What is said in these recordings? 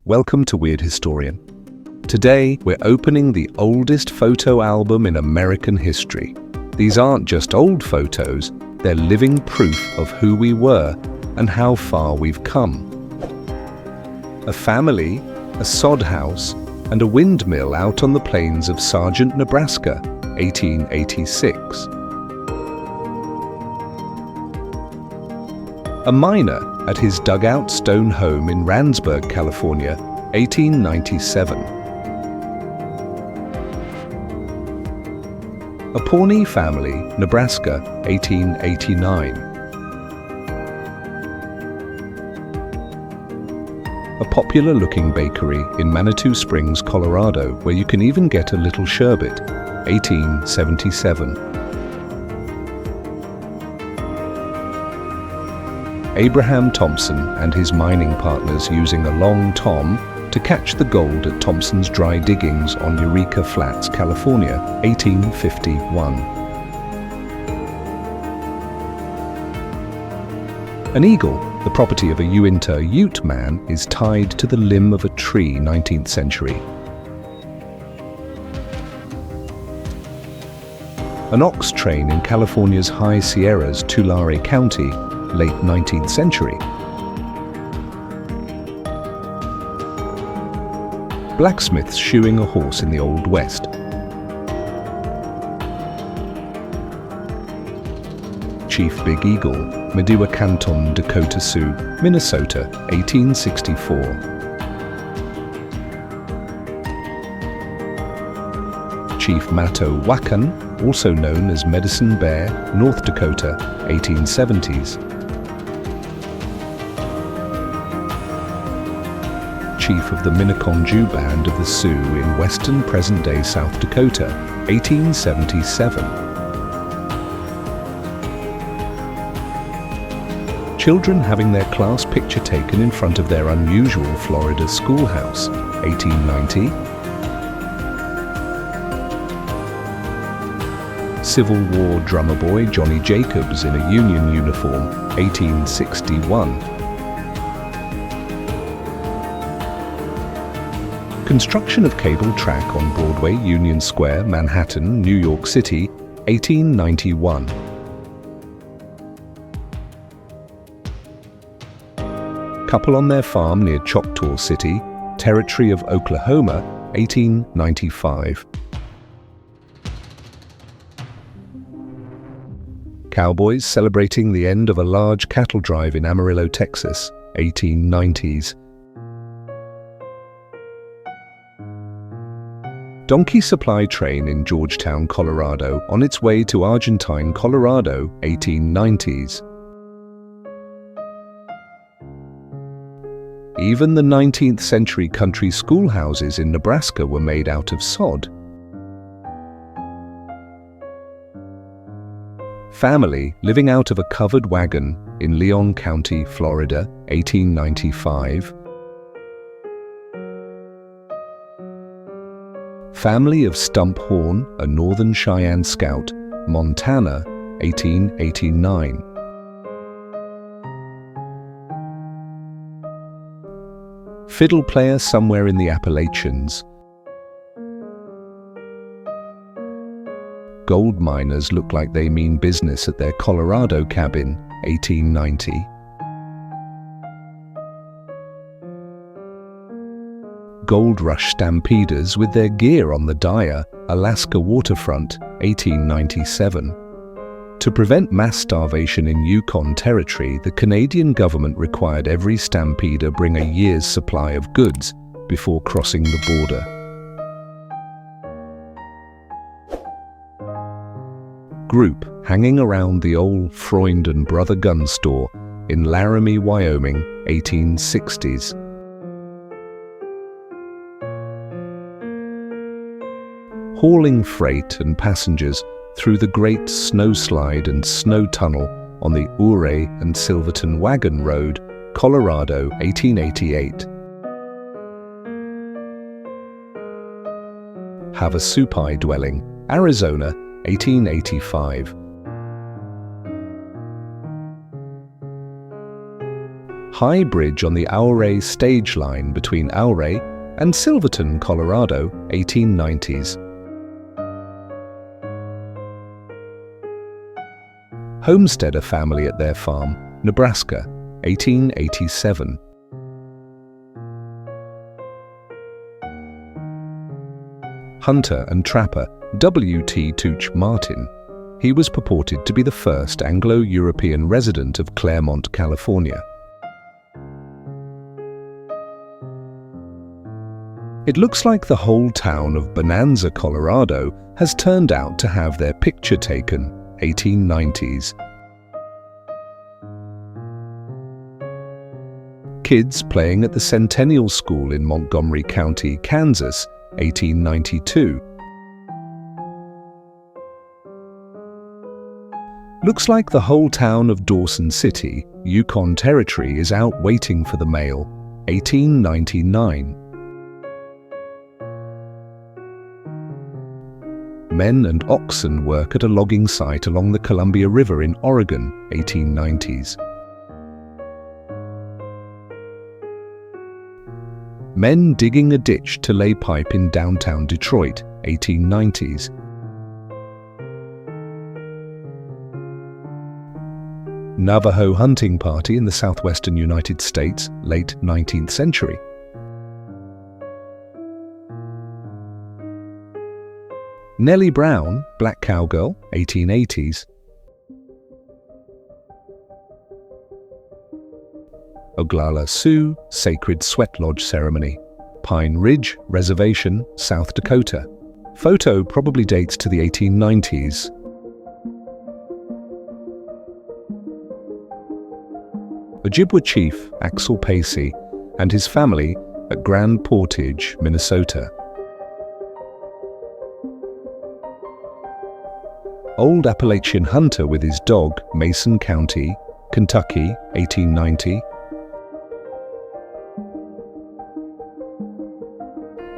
welcome to Weird Historian. Today, we're opening the oldest photo album in American history. These aren't just old photos, they're living proof of who we were and how far we've come. A family, a sod house, and a windmill out on the plains of Sargent, Nebraska, 1886. A miner at his dugout stone home in Randsburg, California, 1897. A Pawnee family, Nebraska, 1889. A popular-looking bakery in Manitou Springs, Colorado, where you can even get a little sherbet, 1877. Abraham Thompson and his mining partners using a long tom to catch the gold at Thompson's dry diggings on Eureka Flats, California, 1851. An eagle, the property of a Uinta Ute man, is tied to the limb of a tree, 19th century. An ox train in California's High Sierras, Tulare County, late 19th century. Blacksmiths shoeing a horse in the Old West. Chief Big Eagle, Medua Canton, Dakota Sioux, Minnesota, 1864. Chief Matto Wakan, also known as Medicine Bear, North Dakota, 1870s. Chief of the Minneconjou Band of the Sioux in western present-day South Dakota, 1877. Children having their class picture taken in front of their unusual Florida schoolhouse, 1890. Civil War drummer boy Johnny Jacobs in a Union uniform, 1861. Construction of cable track on Broadway, Union Square, Manhattan, New York City, 1891. Couple on their farm near Choctaw City, Territory of Oklahoma, 1895. Cowboys celebrating the end of a large cattle drive in Amarillo, Texas, 1890s. Donkey supply train in Georgetown, Colorado, on its way to Argentine, Colorado, 1890s. Even the 19th century country schoolhouses in Nebraska were made out of sod. Family living out of a covered wagon in Leon County, Florida, 1895. Family of Stump Horn, a Northern Cheyenne Scout, Montana, 1889. Fiddle player somewhere in the Appalachians. Gold miners look like they mean business at their Colorado cabin, 1890. Gold Rush stampeders with their gear on the Dyer, Alaska waterfront, 1897. To prevent mass starvation in Yukon Territory, the Canadian government required every stampeder bring a year's supply of goods before crossing the border. Group hanging around the old Freund and Brother gun store in Laramie, Wyoming, 1860s. Hauling freight and passengers through the Great Snowslide and Snow Tunnel on the Ouray and Silverton Wagon Road, Colorado, 1888. Havasupai dwelling, Arizona, 1885. High Bridge on the Ouray stage line between Ouray and Silverton, Colorado, 1890s. Homesteader family at their farm, Nebraska, 1887. Hunter and trapper W.T. Tooch Martin. He was purported to be the first Anglo-European resident of Claremont, California. It looks like the whole town of Bonanza, Colorado has turned out to have their picture taken, 1890s. Kids playing at the Centennial School in Montgomery County, Kansas, 1892. Looks like the whole town of Dawson City, Yukon Territory, is out waiting for the mail, 1899. Men and oxen work at a logging site along the Columbia River in Oregon, 1890s. Men digging a ditch to lay pipe in downtown Detroit, 1890s. Navajo hunting party in the southwestern United States, late 19th century. Nellie Brown, Black Cowgirl, 1880s. Oglala Sioux, Sacred Sweat Lodge Ceremony. Pine Ridge Reservation, South Dakota. Photo probably dates to the 1890s. Ojibwa chief Axel Pacey and his family at Grand Portage, Minnesota. Old Appalachian hunter with his dog, Mason County, Kentucky, 1890.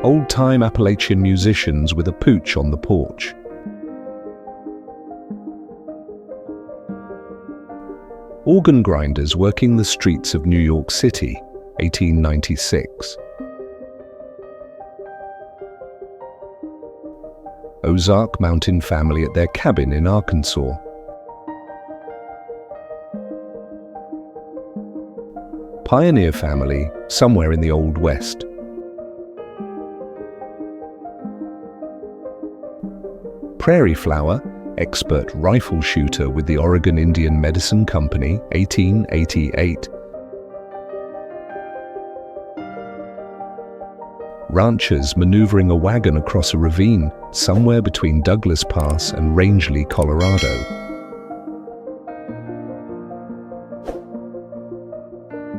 Old-time Appalachian musicians with a pooch on the porch. Organ grinders working the streets of New York City, 1896. Ozark Mountain family at their cabin in Arkansas. Pioneer family somewhere in the Old West. Prairie Flower, expert rifle shooter with the Oregon Indian Medicine Company, 1888. Ranchers maneuvering a wagon across a ravine somewhere between Douglas Pass and Rangeley, Colorado.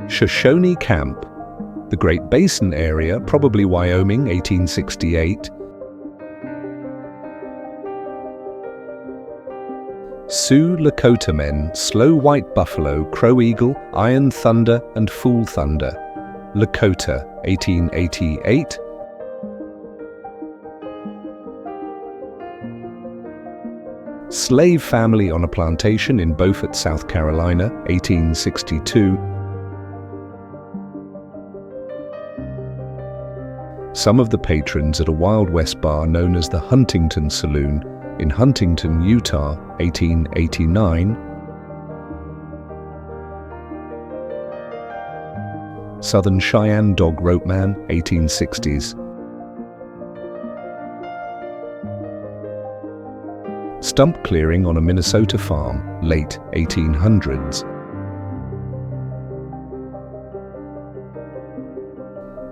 Shoshone Camp, the Great Basin area, probably Wyoming, 1868. Sioux Lakota men, Slow White Buffalo, Crow Eagle, Iron Thunder and Fool Thunder. Lakota, 1888. Slave family on a plantation in Beaufort, South Carolina, 1862. Some of the patrons at a Wild West bar known as the Huntington Saloon in Huntington, Utah, 1889. Southern Cheyenne Dog Rope Man, 1860s. Stump clearing on a Minnesota farm, late 1800s.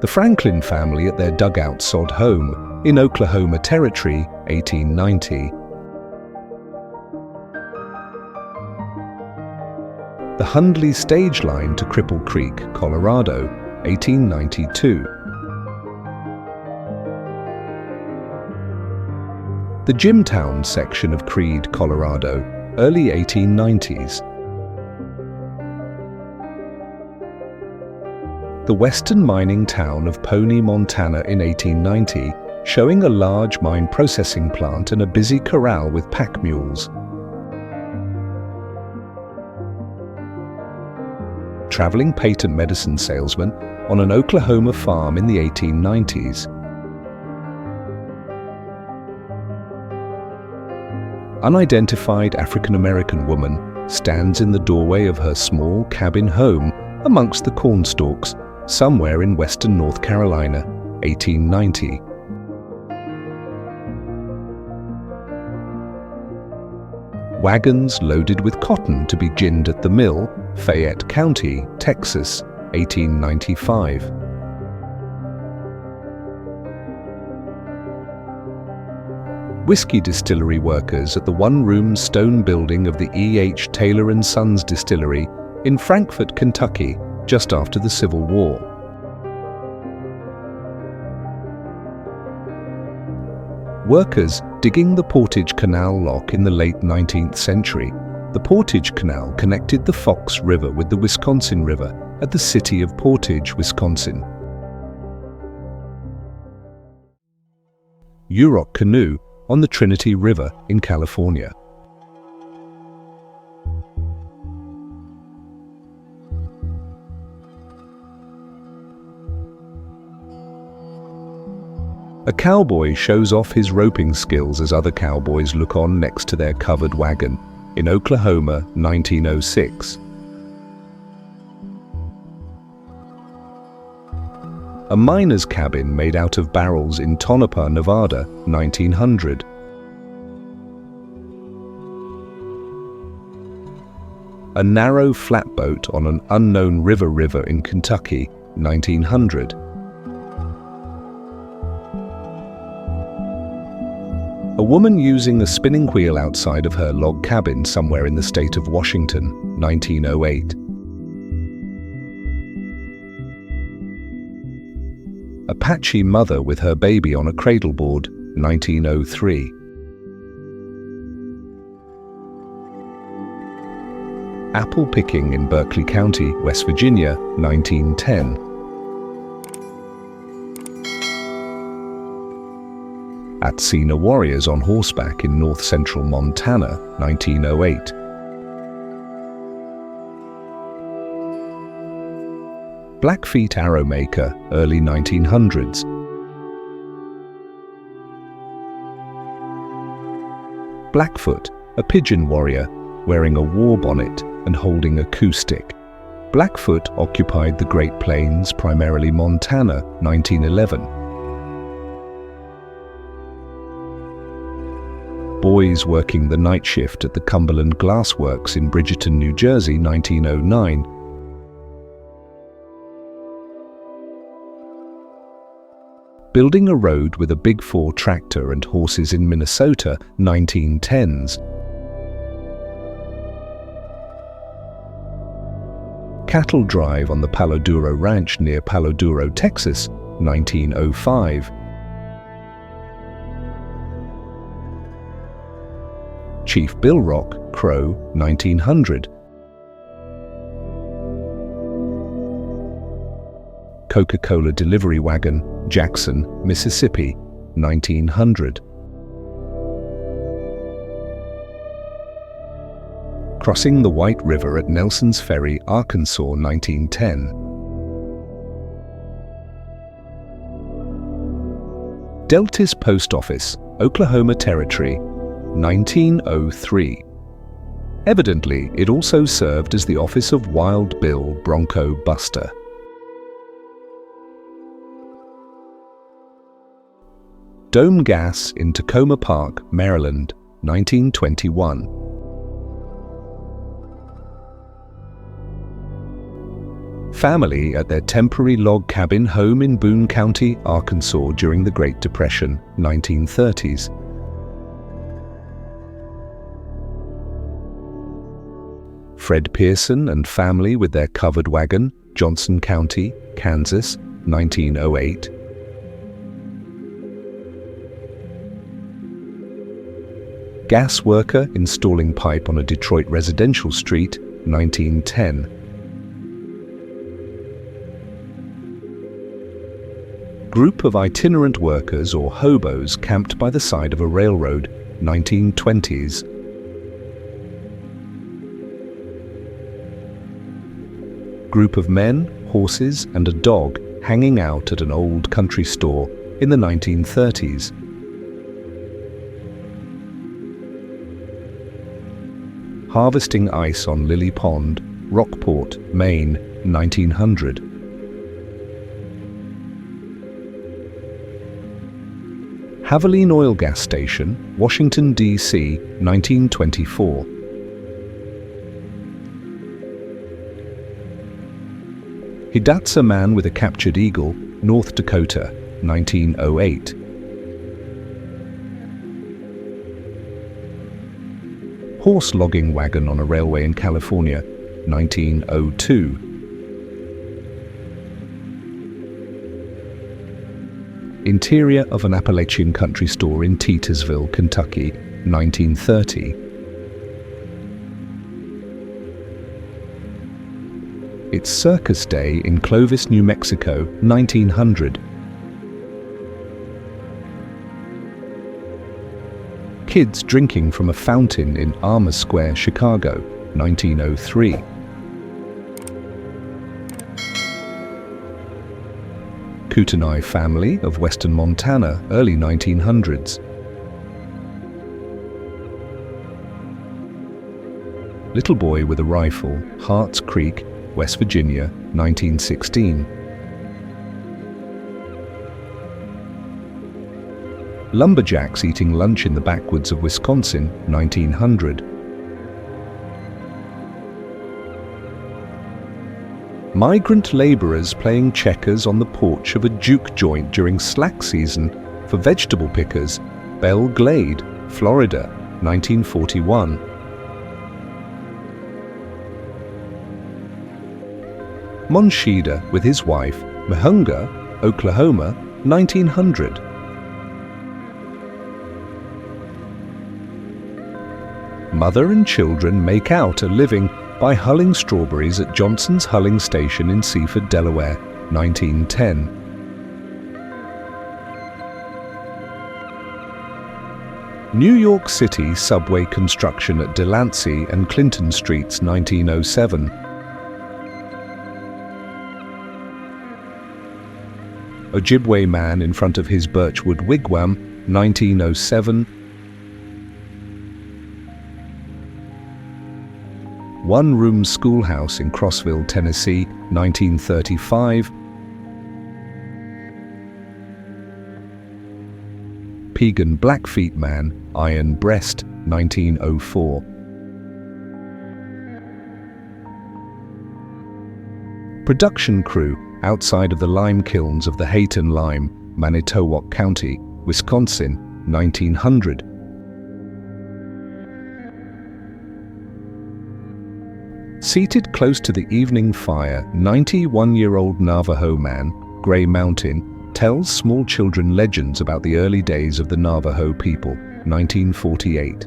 The Franklin family at their dugout sod home in Oklahoma Territory, 1890. The Hundley stage line to Cripple Creek, Colorado, 1892. The Jimtown section of Creede, Colorado, early 1890s. The western mining town of Pony, Montana in 1890, showing a large mine processing plant and a busy corral with pack mules. traveling patent medicine salesman on an Oklahoma farm in the 1890s. Unidentified African-American woman stands in the doorway of her small cabin home amongst the cornstalks somewhere in western North Carolina, 1890. Wagons loaded with cotton to be ginned at the mill, Fayette County, Texas, 1895. Whiskey distillery workers at the one-room stone building of the E.H. Taylor & Sons Distillery in Frankfort, Kentucky, just after the Civil War. Workers digging the Portage Canal lock in the late 19th century. The Portage Canal connected the Fox River with the Wisconsin River at the city of Portage, Wisconsin. Yurok canoe on the Trinity River in California. A cowboy shows off his roping skills as other cowboys look on next to their covered wagon in Oklahoma, 1906. A miner's cabin made out of barrels in Tonopah, Nevada, 1900. A narrow flatboat on an unknown river in Kentucky, 1900. A woman using a spinning wheel outside of her log cabin somewhere in the state of Washington, 1908. Apache mother with her baby on a cradleboard, 1903. Apple picking in Berkeley County, West Virginia, 1910. Atsina warriors on horseback in north-central Montana, 1908. Blackfeet arrow maker, early 1900s. Blackfoot, a pigeon warrior, wearing a war bonnet and holding a coup stick. Blackfoot occupied the Great Plains, primarily Montana, 1911. Boys working the night shift at the Cumberland Glass Works in Bridgeton, New Jersey, 1909. Building a road with a Big 4 tractor and horses in Minnesota, 1910s. Cattle drive on the Palo Duro Ranch near Palo Duro, Texas, 1905. Chief Bill Rock, Crow, 1900. Coca-Cola delivery wagon, Jackson, Mississippi, 1900. Crossing the White River at Nelson's Ferry, Arkansas, 1910. Deltis Post Office, Oklahoma Territory, 1903. Evidently, it also served as the office of Wild Bill Bronco Buster. Dome Gas in Tacoma Park, Maryland, 1921. Family at their temporary log cabin home in Boone County, Arkansas during the Great Depression, 1930s. Fred Pearson and family with their covered wagon, Johnson County, Kansas, 1908. Gas worker installing pipe on a Detroit residential street, 1910. Group of itinerant workers or hobos camped by the side of a railroad, 1920s. Group of men, horses, and a dog hanging out at an old country store in the 1930s. Harvesting ice on Lily Pond, Rockport, Maine, 1900. Haviline Oil Gas Station, Washington, D.C., 1924. Hidatsa Man with a Captured Eagle, North Dakota, 1908. Horse logging wagon on a railway in California, 1902. Interior of an Appalachian country store in Tetersville, Kentucky, 1930. It's Circus Day in Clovis, New Mexico, 1900. Kids drinking from a fountain in Armour Square, Chicago, 1903. Kootenai family of western Montana, early 1900s. Little boy with a rifle, Harts Creek, West Virginia, 1916. Lumberjacks eating lunch in the backwoods of Wisconsin, 1900. Migrant laborers playing checkers on the porch of a juke joint during slack season for vegetable pickers, Belle Glade, Florida, 1941. Monshida with his wife, Mahunga, Oklahoma, 1900. Mother and children make out a living by hulling strawberries at Johnson's Hulling Station in Seaford, Delaware, 1910. New York City subway construction at Delancey and Clinton Streets, 1907. Ojibwe man in front of his birchwood wigwam, 1907. One-room schoolhouse in Crossville, Tennessee, 1935. Piegan Blackfeet man, Iron Breast, 1904. Production crew outside of the lime kilns of the Hayton Lime, Manitowoc County, Wisconsin, 1900. Seated close to the evening fire, 91-year-old Navajo man, Gray Mountain, tells small children legends about the early days of the Navajo people, 1948.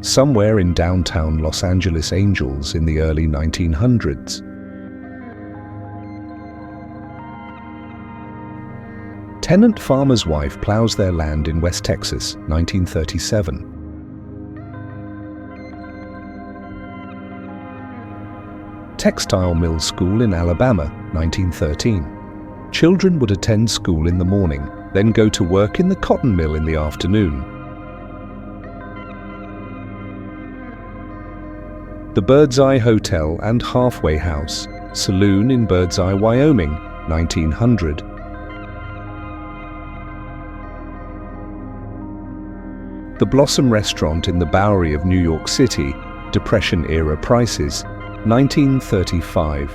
Somewhere in downtown Los Angeles Angels in the early 1900s. Tenant farmer's wife plows their land in West Texas, 1937. Textile mill school in Alabama, 1913. Children would attend school in the morning, then go to work in the cotton mill in the afternoon. The Birdseye Hotel and Halfway House, saloon in Birdseye, Wyoming, 1900. The Blossom Restaurant in the Bowery of New York City, Depression-era prices, 1935.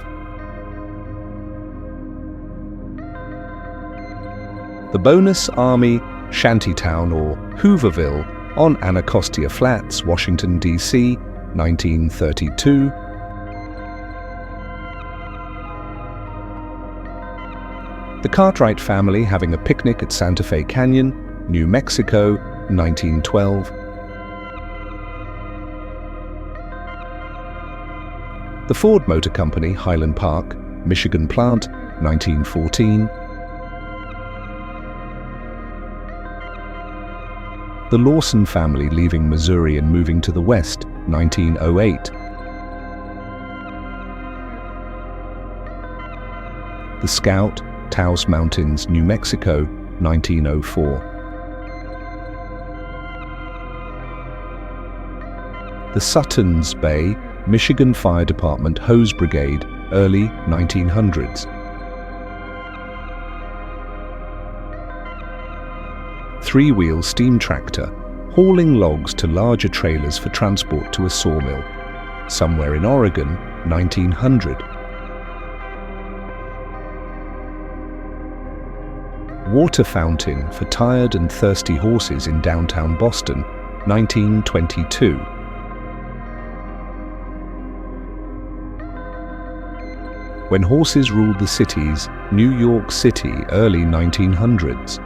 The Bonus Army Shantytown or Hooverville on Anacostia Flats, Washington, D.C., 1932. The Cartwright family having a picnic at Santa Fe Canyon, New Mexico, 1912. The Ford Motor Company, Highland Park, Michigan plant, 1914. The Lawson family leaving Missouri and moving to the West, 1908. The Scout, Taos Mountains, New Mexico, 1904. The Suttons Bay, Michigan Fire Department Hose Brigade, early 1900s. Three-wheel steam tractor, hauling logs to larger trailers for transport to a sawmill, somewhere in Oregon, 1900. Water fountain for tired and thirsty horses in downtown Boston, 1922. When horses ruled the cities, New York City, early 1900s.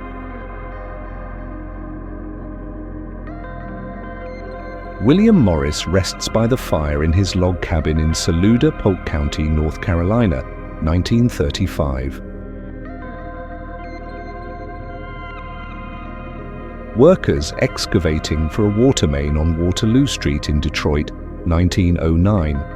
William Morris rests by the fire in his log cabin in Saluda, Polk County, North Carolina, 1935. Workers excavating for a water main on Waterloo Street in Detroit, 1909.